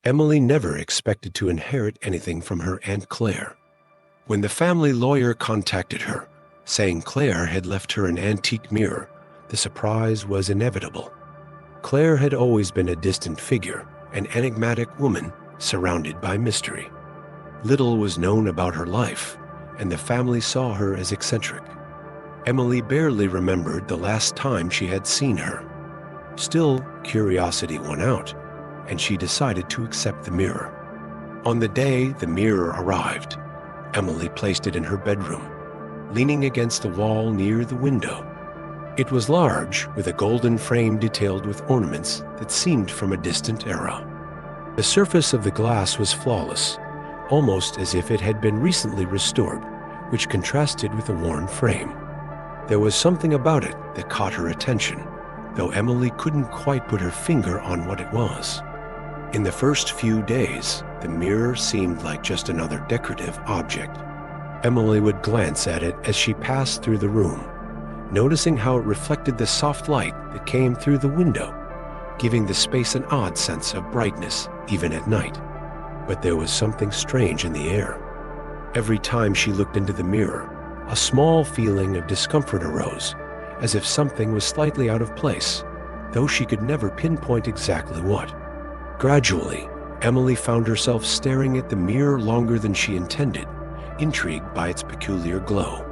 Emily never expected to inherit anything from her Aunt Claire. When the family lawyer contacted her, saying Claire had left her an antique mirror, the surprise was inevitable. Claire had always been a distant figure, an enigmatic woman surrounded by mystery. Little was known about her life, and the family saw her as eccentric. Emily barely remembered the last time she had seen her. Still, curiosity won out, and she decided to accept the mirror. On the day the mirror arrived, Emily placed it in her bedroom, leaning against the wall near the window. It was large, with a golden frame detailed with ornaments that seemed from a distant era. The surface of the glass was flawless, almost as if it had been recently restored, which contrasted with the worn frame. There was something about it that caught her attention, though Emily couldn't quite put her finger on what it was. In the first few days, the mirror seemed like just another decorative object. Emily would glance at it as she passed through the room, noticing how it reflected the soft light that came through the window, giving the space an odd sense of brightness even at night. But there was something strange in the air. Every time she looked into the mirror, a small feeling of discomfort arose, as if something was slightly out of place, though she could never pinpoint exactly what. Gradually, Emily found herself staring at the mirror longer than she intended, intrigued by its peculiar glow.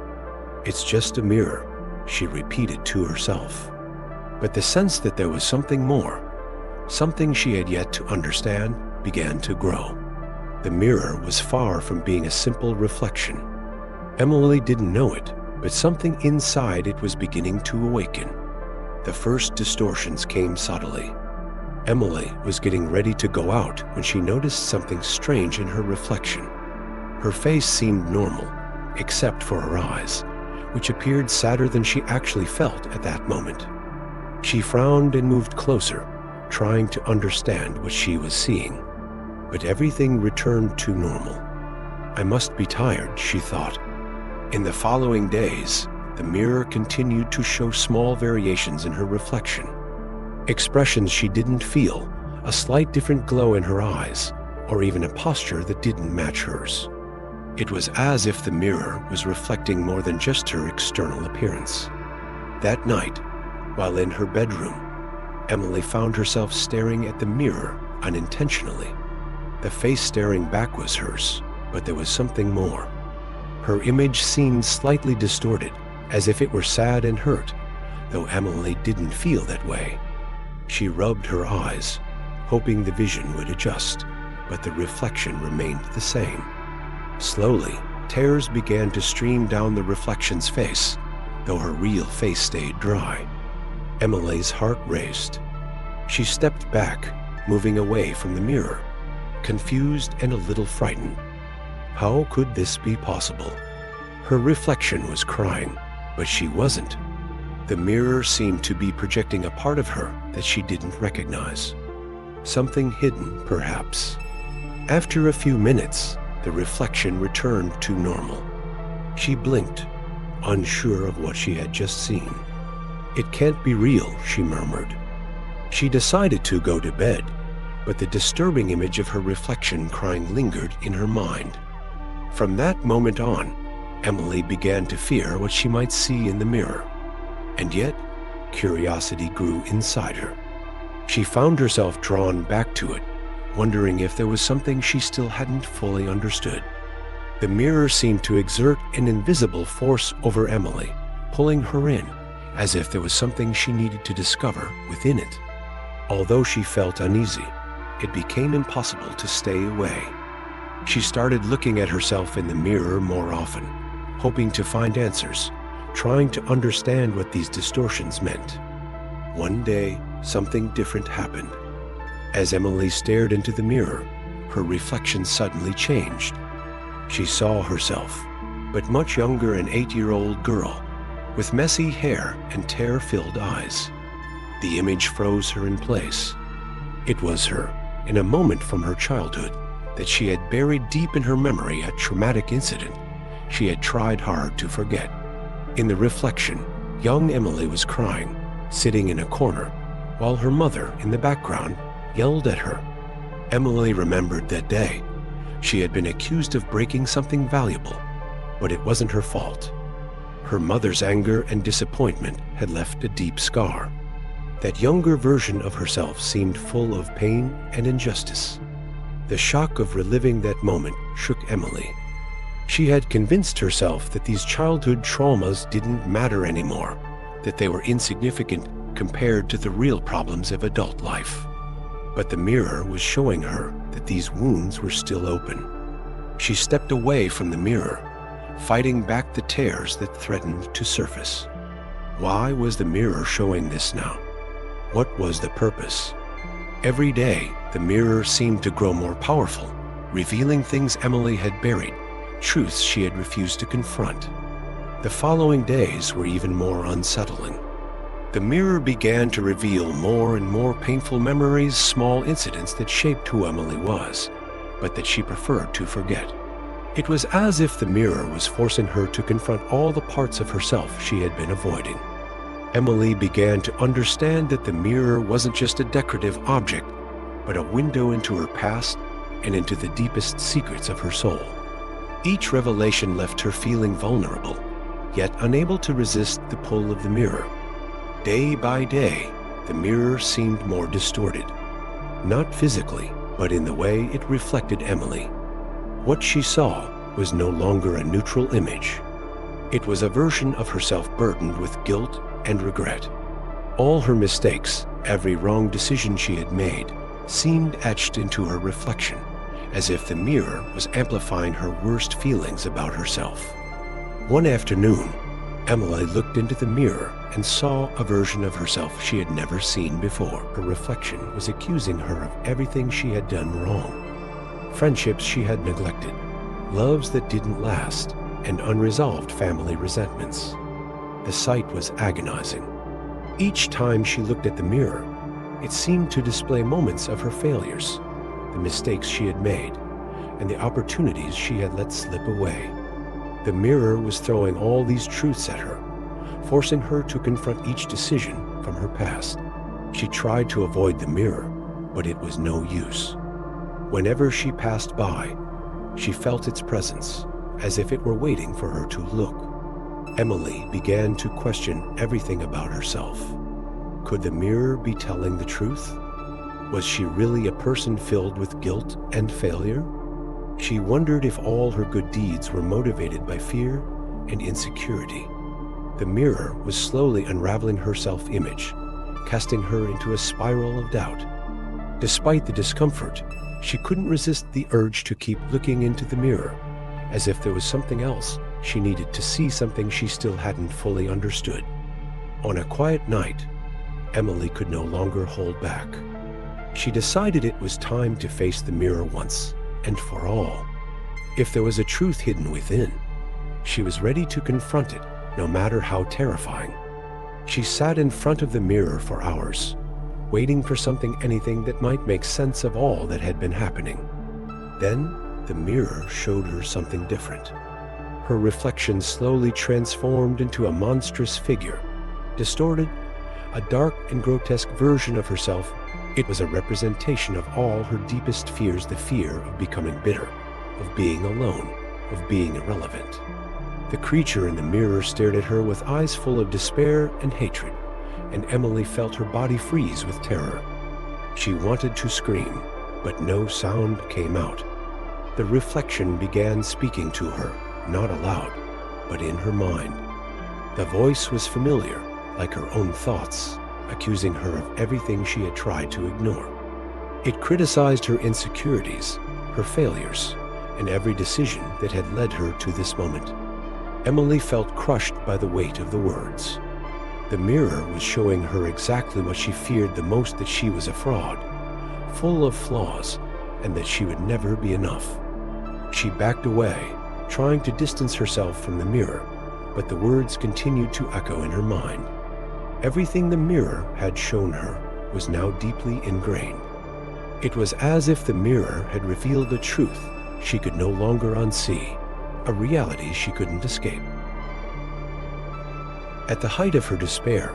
"It's just a mirror," she repeated to herself. But the sense that there was something more, something she had yet to understand, began to grow. The mirror was far from being a simple reflection. Emily didn't know it, but something inside it was beginning to awaken. The first distortions came subtly. Emily was getting ready to go out when she noticed something strange in her reflection. Her face seemed normal, except for her eyes, which appeared sadder than she actually felt at that moment. She frowned and moved closer, trying to understand what she was seeing. But everything returned to normal. "I must be tired," she thought. In the following days, the mirror continued to show small variations in her reflection. Expressions she didn't feel, a slight different glow in her eyes, or even a posture that didn't match hers. It was as if the mirror was reflecting more than just her external appearance. That night, while in her bedroom, Emily found herself staring at the mirror unintentionally. The face staring back was hers, but there was something more. Her image seemed slightly distorted, as if it were sad and hurt, though Emily didn't feel that way. She rubbed her eyes, hoping the vision would adjust, but the reflection remained the same. Slowly, tears began to stream down the reflection's face, though her real face stayed dry. Emily's heart raced. She stepped back, moving away from the mirror, confused and a little frightened. How could this be possible? Her reflection was crying, but she wasn't. The mirror seemed to be projecting a part of her that she didn't recognize. Something hidden, perhaps. After a few minutes, the reflection returned to normal. She blinked, unsure of what she had just seen. "It can't be real," she murmured. She decided to go to bed, but the disturbing image of her reflection crying lingered in her mind. From that moment on, Emily began to fear what she might see in the mirror. And yet, curiosity grew inside her. She found herself drawn back to it, wondering if there was something she still hadn't fully understood. The mirror seemed to exert an invisible force over Emily, pulling her in, as if there was something she needed to discover within it. Although she felt uneasy, it became impossible to stay away. She started looking at herself in the mirror more often, hoping to find answers, trying to understand what these distortions meant. One day, something different happened. As Emily stared into the mirror, her reflection suddenly changed. She saw herself, but much younger, an 8-year-old girl, with messy hair and tear-filled eyes. The image froze her in place. It was her, in a moment from her childhood, that she had buried deep in her memory a traumatic incident she had tried hard to forget. In the reflection, young Emily was crying, sitting in a corner, while her mother, in the background, yelled at her. Emily remembered that day. She had been accused of breaking something valuable, but it wasn't her fault. Her mother's anger and disappointment had left a deep scar. That younger version of herself seemed full of pain and injustice. The shock of reliving that moment shook Emily. She had convinced herself that these childhood traumas didn't matter anymore, that they were insignificant compared to the real problems of adult life. But the mirror was showing her that these wounds were still open. She stepped away from the mirror, fighting back the tears that threatened to surface. Why was the mirror showing this now? What was the purpose? Every day, the mirror seemed to grow more powerful, revealing things Emily had buried, truths she had refused to confront. The following days were even more unsettling. The mirror began to reveal more and more painful memories, small incidents that shaped who Emily was, but that she preferred to forget. It was as if the mirror was forcing her to confront all the parts of herself she had been avoiding. Emily began to understand that the mirror wasn't just a decorative object, but a window into her past and into the deepest secrets of her soul. Each revelation left her feeling vulnerable, yet unable to resist the pull of the mirror. Day by day, the mirror seemed more distorted. Not physically, but in the way it reflected Emily. What she saw was no longer a neutral image. It was a version of herself burdened with guilt and regret. All her mistakes, every wrong decision she had made, seemed etched into her reflection, as if the mirror was amplifying her worst feelings about herself. One afternoon, Emily looked into the mirror and saw a version of herself she had never seen before. Her reflection was accusing her of everything she had done wrong. Friendships she had neglected, loves that didn't last, and unresolved family resentments. The sight was agonizing. Each time she looked at the mirror, it seemed to display moments of her failures, the mistakes she had made, and the opportunities she had let slip away. The mirror was throwing all these truths at her, forcing her to confront each decision from her past. She tried to avoid the mirror, but it was no use. Whenever she passed by, she felt its presence, as if it were waiting for her to look. Emily began to question everything about herself. Could the mirror be telling the truth? Was she really a person filled with guilt and failure? She wondered if all her good deeds were motivated by fear and insecurity. The mirror was slowly unraveling her self-image, casting her into a spiral of doubt. Despite the discomfort, she couldn't resist the urge to keep looking into the mirror, as if there was something else she needed to see, something she still hadn't fully understood. On a quiet night, Emily could no longer hold back. She decided it was time to face the mirror once and for all. If there was a truth hidden within, she was ready to confront it, no matter how terrifying. She sat in front of the mirror for hours, waiting for anything that might make sense of all that had been happening. Then, the mirror showed her something different. Her reflection slowly transformed into a monstrous figure, distorted, a dark and grotesque version of herself. It was a representation of all her deepest fears, the fear of becoming bitter, of being alone, of being irrelevant. The creature in the mirror stared at her with eyes full of despair and hatred, and Emily felt her body freeze with terror. She wanted to scream, but no sound came out. The reflection began speaking to her, not aloud, but in her mind. The voice was familiar, like her own thoughts, accusing her of everything she had tried to ignore. It criticized her insecurities, her failures, and every decision that had led her to this moment. Emily felt crushed by the weight of the words. The mirror was showing her exactly what she feared the most, that she was a fraud, full of flaws, and that she would never be enough. She backed away, trying to distance herself from the mirror, but the words continued to echo in her mind. Everything the mirror had shown her was now deeply ingrained. It was as if the mirror had revealed a truth she could no longer unsee, a reality she couldn't escape. At the height of her despair,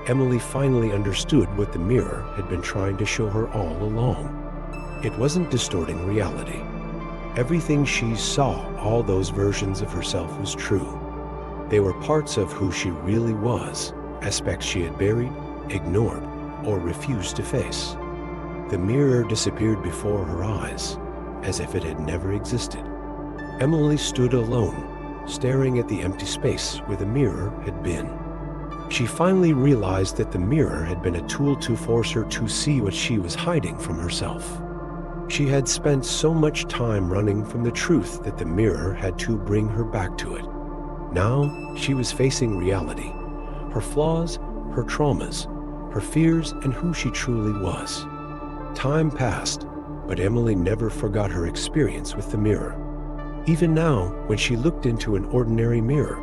Emily finally understood what the mirror had been trying to show her all along. It wasn't distorting reality. Everything she saw, all those versions of herself, was true. They were parts of who she really was, aspects she had buried, ignored, or refused to face. The mirror disappeared before her eyes, as if it had never existed. Emily stood alone, staring at the empty space where the mirror had been. She finally realized that the mirror had been a tool to force her to see what she was hiding from herself. She had spent so much time running from the truth that the mirror had to bring her back to it. Now she was facing reality, her flaws, her traumas, her fears, and who she truly was. Time passed, but Emily never forgot her experience with the mirror. Even now, when she looked into an ordinary mirror,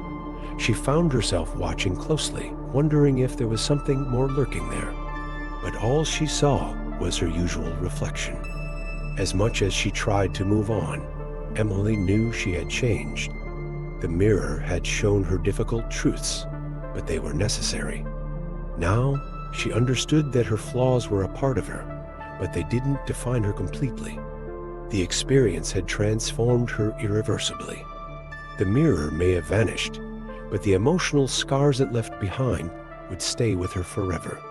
she found herself watching closely, wondering if there was something more lurking there. But all she saw was her usual reflection. As much as she tried to move on, Emily knew she had changed. The mirror had shown her difficult truths, but they were necessary. Now, she understood that her flaws were a part of her, but they didn't define her completely. The experience had transformed her irreversibly. The mirror may have vanished, but the emotional scars it left behind would stay with her forever.